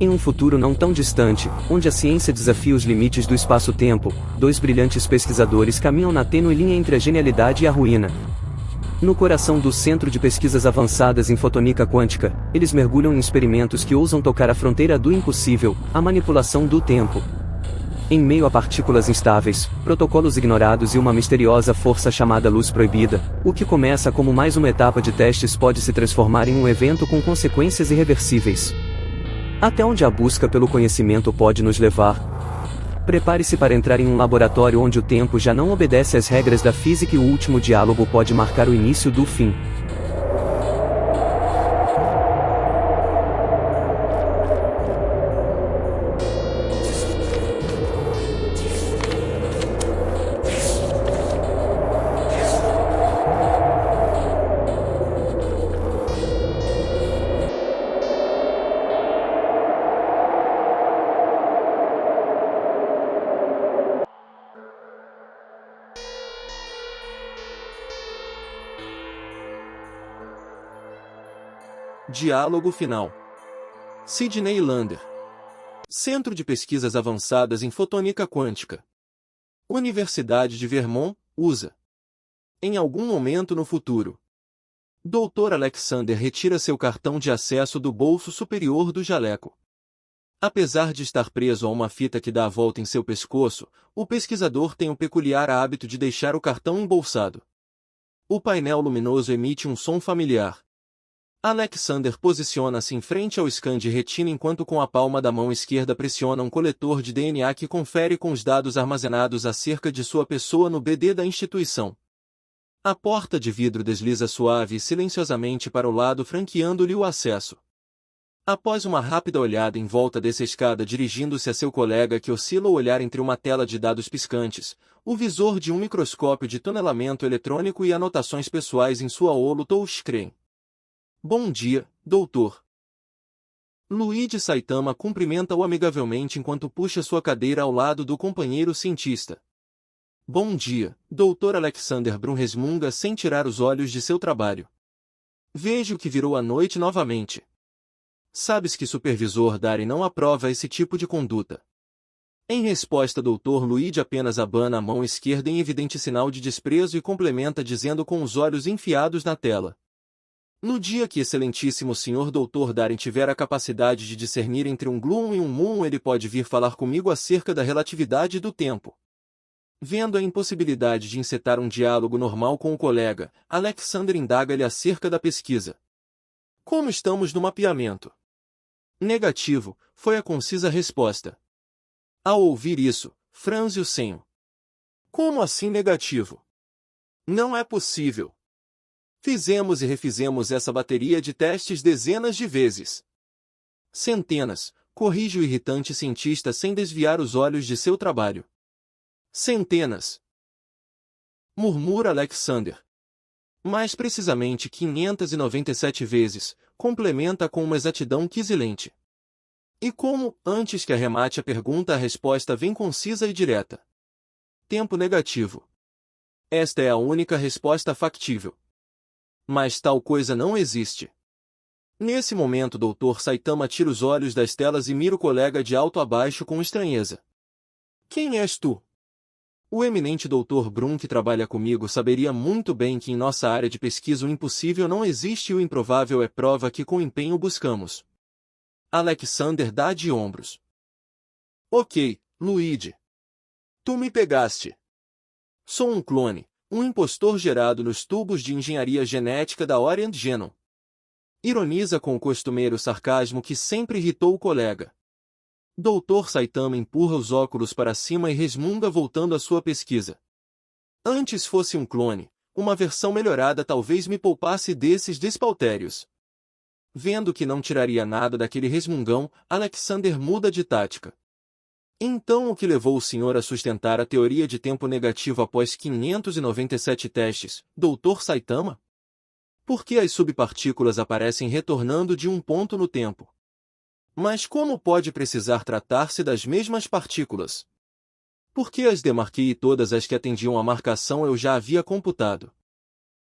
Em um futuro não tão distante, onde a ciência desafia os limites do espaço-tempo, dois brilhantes pesquisadores caminham na tênue linha entre a genialidade e a ruína. No coração do Centro de Pesquisas Avançadas em Fotônica Quântica, eles mergulham em experimentos que ousam tocar a fronteira do impossível, a manipulação do tempo. Em meio a partículas instáveis, protocolos ignorados e uma misteriosa força chamada luz proibida, o que começa como mais uma etapa de testes pode se transformar em um evento com consequências irreversíveis. Até onde a busca pelo conhecimento pode nos levar? Prepare-se para entrar em um laboratório onde o tempo já não obedece às regras da física e o último diálogo pode marcar o início do fim. Diálogo final. Sidney Lander. Centro de Pesquisas Avançadas em Fotônica Quântica. Universidade de Vermont, USA. Em algum momento no futuro. Dr. Alexander retira seu cartão de acesso do bolso superior do jaleco. Apesar de estar preso a uma fita que dá a volta em seu pescoço, o pesquisador tem o peculiar hábito de deixar o cartão embolsado. O painel luminoso emite um som familiar. Alexander posiciona-se em frente ao scan de retina enquanto com a palma da mão esquerda pressiona um coletor de DNA que confere com os dados armazenados acerca de sua pessoa no BD da instituição. A porta de vidro desliza suave e silenciosamente para o lado, franqueando-lhe o acesso. Após uma rápida olhada em volta dessa escada dirigindo-se a seu colega que oscila o olhar entre uma tela de dados piscantes, o visor de um microscópio de tunelamento eletrônico e anotações pessoais em sua holo touchscreen. Bom dia, doutor. Luigi Saitama cumprimenta-o amigavelmente enquanto puxa sua cadeira ao lado do companheiro cientista. Bom dia, Dr. Alexander Brum resmunga sem tirar os olhos de seu trabalho. Vejo que virou a noite novamente. Sabes que supervisor Dari não aprova esse tipo de conduta. Em resposta, Dr. Luigi apenas abana a mão esquerda em evidente sinal de desprezo e complementa dizendo com os olhos enfiados na tela. No dia que excelentíssimo Sr. Dr. Darin tiver a capacidade de discernir entre um gloom e um moon, ele pode vir falar comigo acerca da relatividade do tempo. Vendo a impossibilidade de encetar um diálogo normal com o colega, Alexander indaga-lhe acerca da pesquisa. Como estamos no mapeamento? Negativo, foi a concisa resposta. Ao ouvir isso, franze o senho. Como assim negativo? Não é possível. Fizemos e refizemos essa bateria de testes dezenas de vezes. Centenas, corrige o irritante cientista sem desviar os olhos de seu trabalho. Centenas. Murmura Alexander. Mais precisamente 597 vezes, complementa com uma exatidão quisilente. E como, antes que arremate a pergunta, a resposta vem concisa e direta. Tempo negativo. Esta é a única resposta factível. Mas tal coisa não existe. Nesse momento, Dr. Saitama tira os olhos das telas e mira o colega de alto a baixo com estranheza. Quem és tu? O eminente Dr. Brum que trabalha comigo saberia muito bem que em nossa área de pesquisa o impossível não existe e o improvável é prova que com empenho buscamos. Alexander dá de ombros. Ok, Luigi. Tu me pegaste. Sou um clone. Um impostor gerado nos tubos de engenharia genética da Orient Genome. Ironiza com o costumeiro sarcasmo que sempre irritou o colega. Dr. Saitama empurra os óculos para cima e resmunga voltando à sua pesquisa. Antes fosse um clone, uma versão melhorada talvez me poupasse desses despauterios. Vendo que não tiraria nada daquele resmungão, Alexander muda de tática. Então o que levou o senhor a sustentar a teoria de tempo negativo após 597 testes, Dr. Saitama? Por que as subpartículas aparecem retornando de um ponto no tempo? Mas como pode precisar tratar-se das mesmas partículas? Por que as demarquei e todas as que atendiam à marcação eu já havia computado?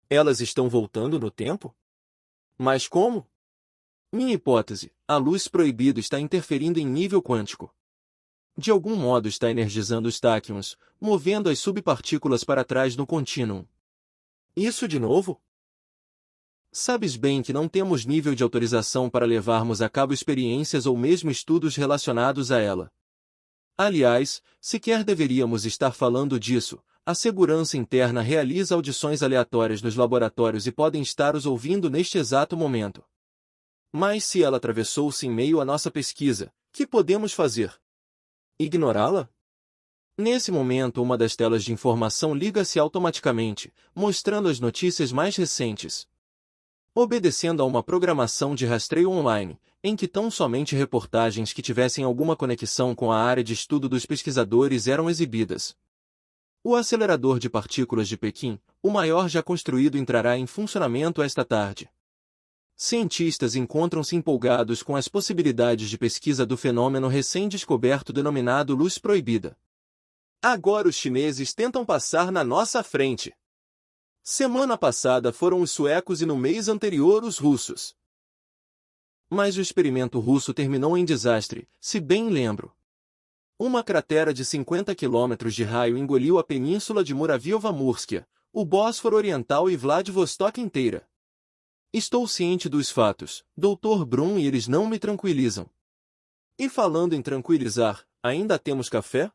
Elas estão voltando no tempo? Mas como? Minha hipótese: a luz proibida está interferindo em nível quântico. De algum modo está energizando os táquions, movendo as subpartículas para trás no contínuo. Isso de novo? Sabes bem que não temos nível de autorização para levarmos a cabo experiências ou mesmo estudos relacionados a ela. Aliás, sequer deveríamos estar falando disso. A segurança interna realiza audições aleatórias nos laboratórios e podem estar os ouvindo neste exato momento. Mas se ela atravessou-se em meio à nossa pesquisa, que podemos fazer? Ignorá-la? Nesse momento, uma das telas de informação liga-se automaticamente, mostrando as notícias mais recentes. Obedecendo a uma programação de rastreio online, em que tão somente reportagens que tivessem alguma conexão com a área de estudo dos pesquisadores eram exibidas. O acelerador de partículas de Pequim, o maior já construído, entrará em funcionamento esta tarde. Cientistas encontram-se empolgados com as possibilidades de pesquisa do fenômeno recém-descoberto denominado luz proibida. Agora os chineses tentam passar na nossa frente. Semana passada foram os suecos e no mês anterior os russos. Mas o experimento russo terminou em desastre, se bem lembro. Uma cratera de 50 quilômetros de raio engoliu a península de Muraviova-Múrska, o Bósforo Oriental e Vladivostok inteira. Estou ciente dos fatos, Dr. Brum, e eles não me tranquilizam. E falando em tranquilizar, ainda temos café?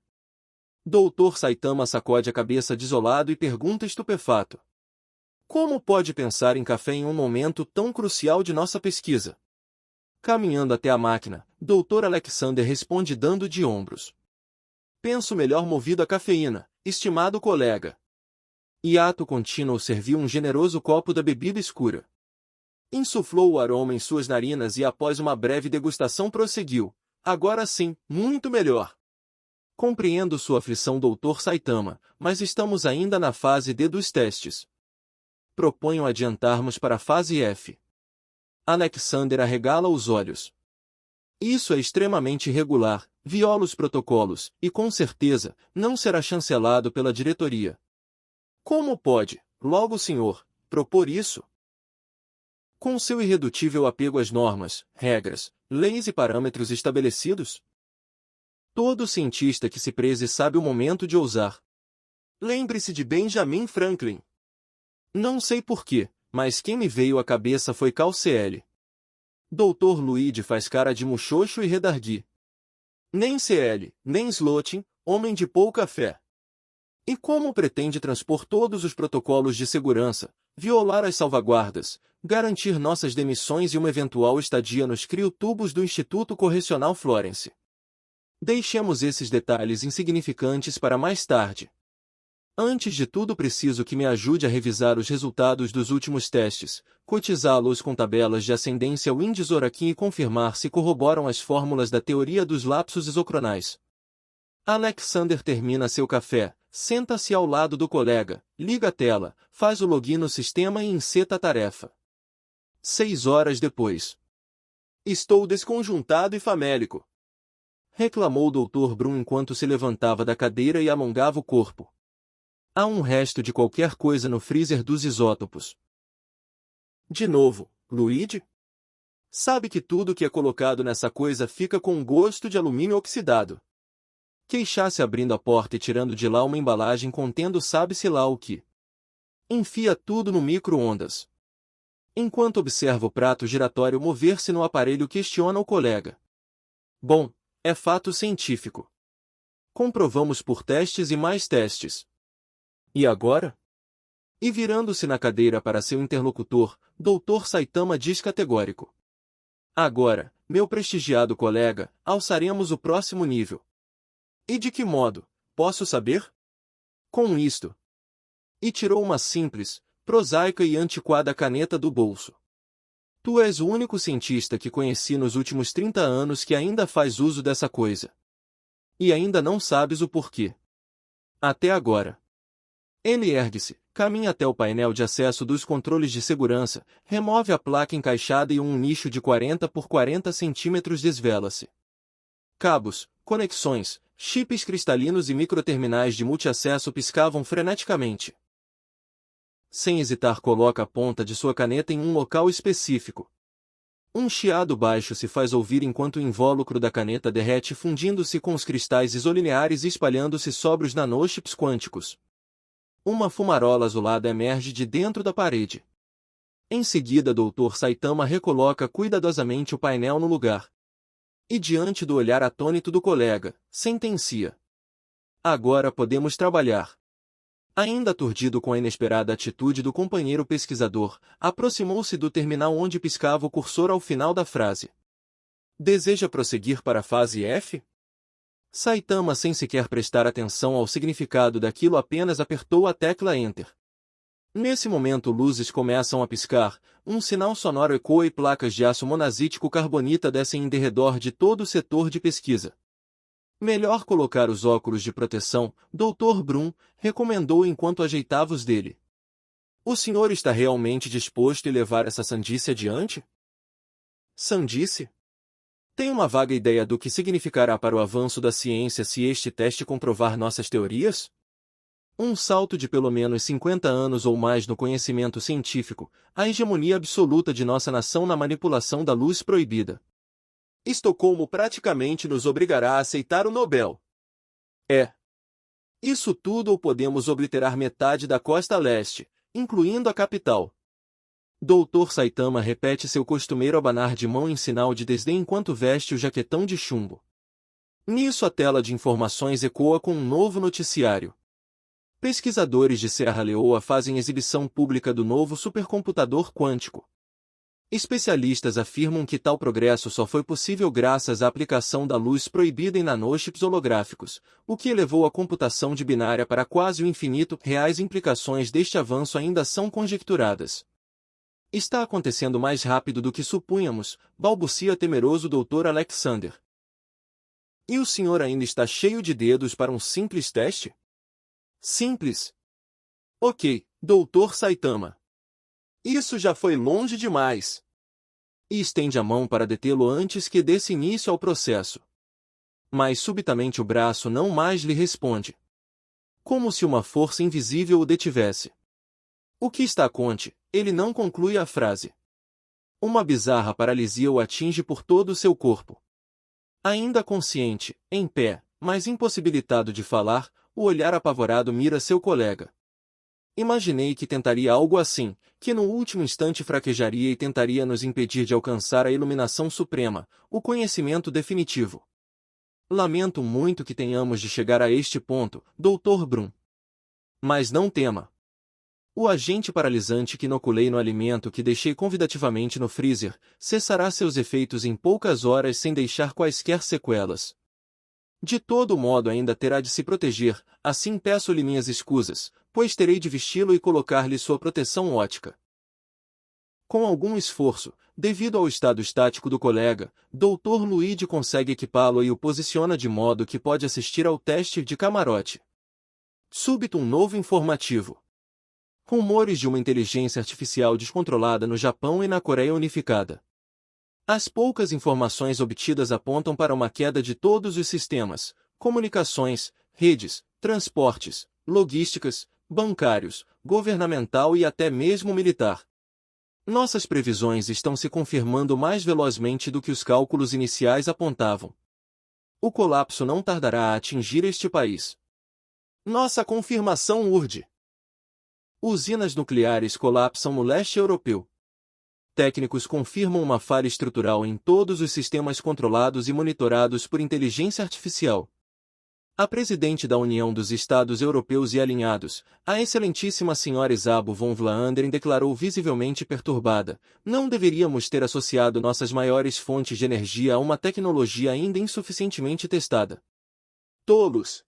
Dr. Saitama sacode a cabeça desolado e pergunta estupefato. Como pode pensar em café em um momento tão crucial de nossa pesquisa? Caminhando até a máquina, Dr. Alexander responde dando de ombros. Penso melhor movido a cafeína, estimado colega. E ato contínuo serviu um generoso copo da bebida escura. Insuflou o aroma em suas narinas e após uma breve degustação prosseguiu. Agora sim, muito melhor. Compreendo sua aflição, Dr. Saitama, mas estamos ainda na fase D dos testes. Proponho adiantarmos para a fase F. Alexander arregala os olhos. Isso é extremamente irregular, viola os protocolos, e com certeza, não será chancelado pela diretoria. Como pode, logo o senhor, propor isso? Com seu irredutível apego às normas, regras, leis e parâmetros estabelecidos? Todo cientista que se preze sabe o momento de ousar. Lembre-se de Benjamin Franklin. Não sei porquê, mas quem me veio à cabeça foi Cal CL. Dr. Luigi faz cara de muxoxo e redargui. Nem CL, nem Slotin, homem de pouca fé. E como pretende transpor todos os protocolos de segurança, violar as salvaguardas, garantir nossas demissões e uma eventual estadia nos criotubos do Instituto Correcional Florence? Deixemos esses detalhes insignificantes para mais tarde. Antes de tudo, preciso que me ajude a revisar os resultados dos últimos testes, cotizá-los com tabelas de ascendência Windsor-Akin e confirmar se corroboram as fórmulas da teoria dos lapsos isocronais. Alexander termina seu café, senta-se ao lado do colega, liga a tela, faz o login no sistema e enceta a tarefa. 6 horas depois. Estou desconjuntado e famélico, reclamou o Dr. Brum enquanto se levantava da cadeira e alongava o corpo. Há um resto de qualquer coisa no freezer dos isótopos. De novo, Luigi? Sabe que tudo que é colocado nessa coisa fica com um gosto de alumínio oxidado. Queixasse abrindo a porta e tirando de lá uma embalagem contendo sabe-se lá o que. Enfia tudo no micro-ondas. Enquanto observa o prato giratório mover-se no aparelho, questiona o colega. Bom, é fato científico. Comprovamos por testes e mais testes. E agora? E virando-se na cadeira para seu interlocutor, Dr. Saitama diz categórico. Agora, meu prestigiado colega, alçaremos o próximo nível. E de que modo, posso saber? Com isto. E tirou uma simples, prosaica e antiquada caneta do bolso. Tu és o único cientista que conheci nos últimos 30 anos que ainda faz uso dessa coisa. E ainda não sabes o porquê. Até agora. Ele ergue-se, caminha até o painel de acesso dos controles de segurança, remove a placa encaixada e um nicho de 40 por 40 centímetros desvela-se. Cabos, conexões, chips cristalinos e microterminais de multiacesso piscavam freneticamente. Sem hesitar, coloca a ponta de sua caneta em um local específico. Um chiado baixo se faz ouvir enquanto o invólucro da caneta derrete fundindo-se com os cristais isolineares e espalhando-se sobre os nanochips quânticos. Uma fumarola azulada emerge de dentro da parede. Em seguida, Dr. Saitama recoloca cuidadosamente o painel no lugar. E diante do olhar atônito do colega, sentencia: agora podemos trabalhar. Ainda aturdido com a inesperada atitude do companheiro pesquisador, aproximou-se do terminal onde piscava o cursor ao final da frase. Deseja prosseguir para a fase F? Saitama, sem sequer prestar atenção ao significado daquilo, apenas apertou a tecla Enter. Nesse momento, luzes começam a piscar, um sinal sonoro ecoa e placas de aço monazítico carbonita descem em derredor de todo o setor de pesquisa. Melhor colocar os óculos de proteção, Dr. Brum recomendou enquanto ajeitava os dele. O senhor está realmente disposto a levar essa sandice adiante? Sandice? Tem uma vaga ideia do que significará para o avanço da ciência se este teste comprovar nossas teorias? Um salto de pelo menos 50 anos ou mais no conhecimento científico, a hegemonia absoluta de nossa nação na manipulação da luz proibida. Estocolmo praticamente nos obrigará a aceitar o Nobel. Isso tudo, ou podemos obliterar metade da costa leste, incluindo a capital. Dr. Saitama repete seu costumeiro abanar de mão em sinal de desdém enquanto veste o jaquetão de chumbo. Nisso, a tela de informações ecoa com um novo noticiário. Pesquisadores de Serra Leoa fazem exibição pública do novo supercomputador quântico. Especialistas afirmam que tal progresso só foi possível graças à aplicação da luz proibida em nanochips holográficos, o que elevou a computação de binária para quase o infinito. Reais implicações deste avanço ainda são conjecturadas. Está acontecendo mais rápido do que supunhamos, balbucia temeroso Dr. Alexander. E o senhor ainda está cheio de dedos para um simples teste? Simples? Ok, Dr. Saitama. Isso já foi longe demais. E estende a mão para detê-lo antes que desse início ao processo. Mas subitamente o braço não mais lhe responde. Como se uma força invisível o detivesse. O que está conte? Ele não conclui a frase. Uma bizarra paralisia o atinge por todo o seu corpo. Ainda consciente, em pé, mas impossibilitado de falar, o olhar apavorado mira seu colega. Imaginei que tentaria algo assim, que no último instante fraquejaria e tentaria nos impedir de alcançar a iluminação suprema, o conhecimento definitivo. Lamento muito que tenhamos de chegar a este ponto, Dr. Brum. Mas não tema. O agente paralisante que inoculei no alimento que deixei convidativamente no freezer cessará seus efeitos em poucas horas sem deixar quaisquer sequelas. De todo modo ainda terá de se proteger, assim peço-lhe minhas escusas, pois terei de vesti-lo e colocar-lhe sua proteção ótica. Com algum esforço, devido ao estado estático do colega, Dr. Luigi consegue equipá-lo e o posiciona de modo que pode assistir ao teste de camarote. Súbito um novo informativo. Rumores de uma inteligência artificial descontrolada no Japão e na Coreia Unificada. As poucas informações obtidas apontam para uma queda de todos os sistemas, comunicações, redes, transportes, logísticas, bancários, governamental e até mesmo militar. Nossas previsões estão se confirmando mais velozmente do que os cálculos iniciais apontavam. O colapso não tardará a atingir este país. Nossa confirmação urge. Usinas nucleares colapsam no leste europeu. Técnicos confirmam uma falha estrutural em todos os sistemas controlados e monitorados por inteligência artificial. A presidente da União dos Estados Europeus e Alinhados, a excelentíssima senhora Isabo von Vlaanderen, declarou visivelmente perturbada: não deveríamos ter associado nossas maiores fontes de energia a uma tecnologia ainda insuficientemente testada. Tolos!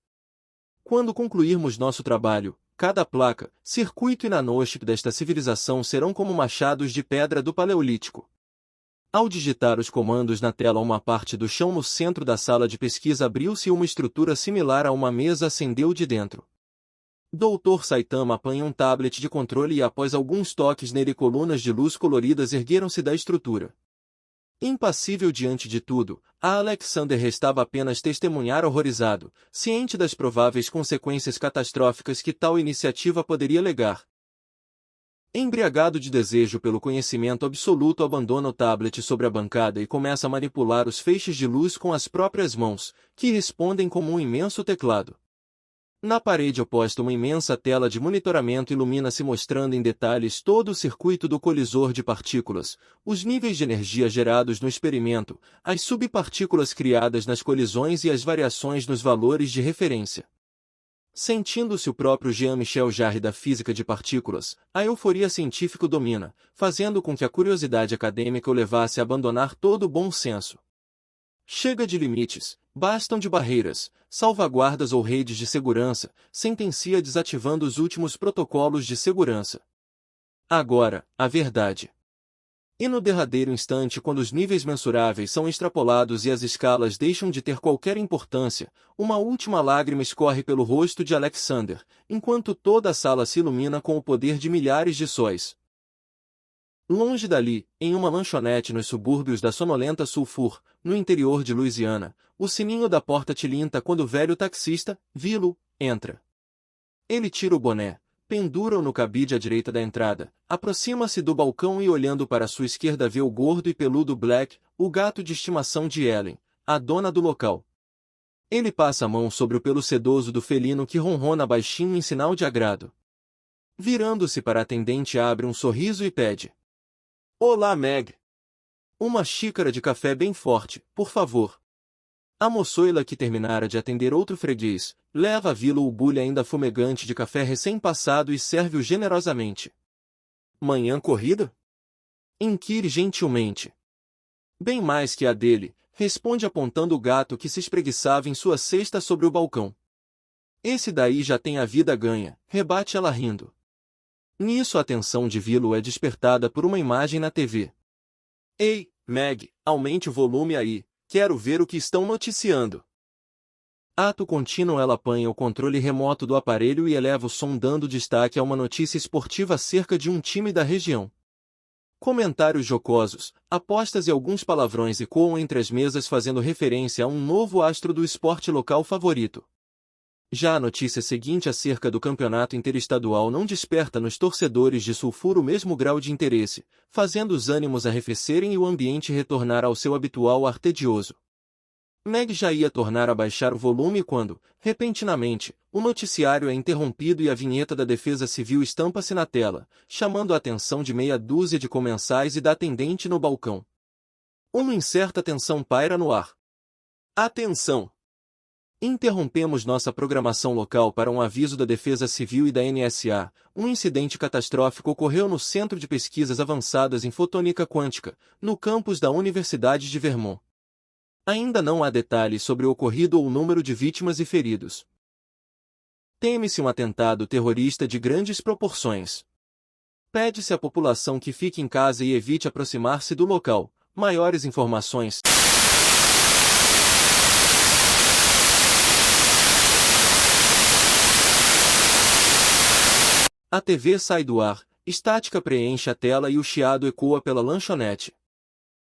Quando concluirmos nosso trabalho, cada placa, circuito e nanochip desta civilização serão como machados de pedra do Paleolítico. Ao digitar os comandos na tela, uma parte do chão no centro da sala de pesquisa abriu-se e uma estrutura similar a uma mesa acendeu de dentro. Dr. Saitama apanha um tablet de controle e após alguns toques nele colunas de luz coloridas ergueram-se da estrutura. Impassível diante de tudo, a Alexander restava apenas testemunhar horrorizado, ciente das prováveis consequências catastróficas que tal iniciativa poderia legar. Embriagado de desejo pelo conhecimento absoluto, abandona o tablet sobre a bancada e começa a manipular os feixes de luz com as próprias mãos, que respondem como um imenso teclado. Na parede oposta, uma imensa tela de monitoramento ilumina-se, mostrando em detalhes todo o circuito do colisor de partículas, os níveis de energia gerados no experimento, as subpartículas criadas nas colisões e as variações nos valores de referência. Sentindo-se o próprio Jean-Michel Jarre da física de partículas, a euforia científica o domina, fazendo com que a curiosidade acadêmica o levasse a abandonar todo o bom senso. Chega de limites, bastam de barreiras, salvaguardas ou redes de segurança, sentencia desativando os últimos protocolos de segurança. Agora, a verdade. E no derradeiro instante, quando os níveis mensuráveis são extrapolados e as escalas deixam de ter qualquer importância, uma última lágrima escorre pelo rosto de Alexander, enquanto toda a sala se ilumina com o poder de milhares de sóis. Longe dali, em uma lanchonete nos subúrbios da sonolenta Sulphur, no interior de Louisiana, o sininho da porta tilinta quando o velho taxista, Vilo, entra. Ele tira o boné, pendura-o no cabide à direita da entrada, aproxima-se do balcão e, olhando para sua esquerda, vê o gordo e peludo Black, o gato de estimação de Ellen, a dona do local. Ele passa a mão sobre o pelo sedoso do felino, que ronrona baixinho em sinal de agrado. Virando-se para a atendente, abre um sorriso e pede: "Olá, Meg. Uma xícara de café bem forte, por favor." A moçoila, que terminara de atender outro freguês, leva a Vilo o bule ainda fumegante de café recém-passado e serve-o generosamente. "Manhã corrida?" inquire gentilmente. "Bem mais que a dele", responde, apontando o gato que se espreguiçava em sua cesta sobre o balcão. "Esse daí já tem a vida ganha", rebate ela rindo. Nisso, a atenção de Vilo é despertada por uma imagem na TV. "Ei, Meg, aumente o volume aí, quero ver o que estão noticiando." Ato contínuo, ela apanha o controle remoto do aparelho e eleva o som, dando destaque a uma notícia esportiva acerca de um time da região. Comentários jocosos, apostas e alguns palavrões ecoam entre as mesas, fazendo referência a um novo astro do esporte local favorito. Já a notícia seguinte acerca do campeonato interestadual não desperta nos torcedores de Sulphur o mesmo grau de interesse, fazendo os ânimos arrefecerem e o ambiente retornar ao seu habitual ar tedioso. Meg já ia tornar a baixar o volume quando, repentinamente, o noticiário é interrompido e a vinheta da Defesa Civil estampa-se na tela, chamando a atenção de meia dúzia de comensais e da atendente no balcão. Uma incerta tensão paira no ar. "Atenção! Interrompemos nossa programação local para um aviso da Defesa Civil e da NSA. Um incidente catastrófico ocorreu no Centro de Pesquisas Avançadas em Fotônica Quântica, no campus da Universidade de Vermont. Ainda não há detalhes sobre o ocorrido ou o número de vítimas e feridos. Teme-se um atentado terrorista de grandes proporções. Pede-se à população que fique em casa e evite aproximar-se do local. Maiores informações." A TV sai do ar, estática preenche a tela e o chiado ecoa pela lanchonete.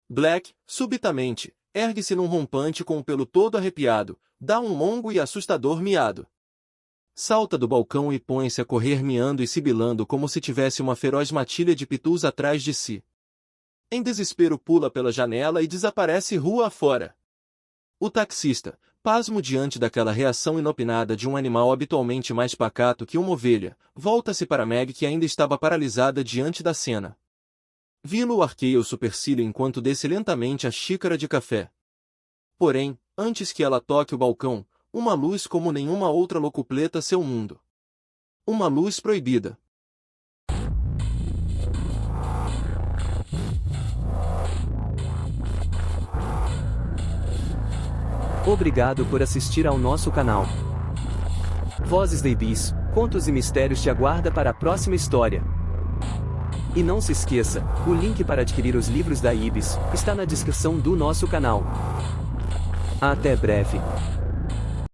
Black, subitamente, ergue-se num rompante com o pelo todo arrepiado, dá um longo e assustador miado. Salta do balcão e põe-se a correr, miando e sibilando como se tivesse uma feroz matilha de pitus atrás de si. Em desespero, pula pela janela e desaparece rua afora. O taxista, pasmo diante daquela reação inopinada de um animal habitualmente mais pacato que uma ovelha, volta-se para Meg, que ainda estava paralisada diante da cena. Vilo arqueia o supercílio enquanto desce lentamente a xícara de café. Porém, antes que ela toque o balcão, uma luz como nenhuma outra locupleta seu mundo. Uma luz proibida. Obrigado por assistir ao nosso canal. Vozes da Ibis, contos e mistérios te aguarda para a próxima história. E não se esqueça, o link para adquirir os livros da Ibis está na descrição do nosso canal. Até breve.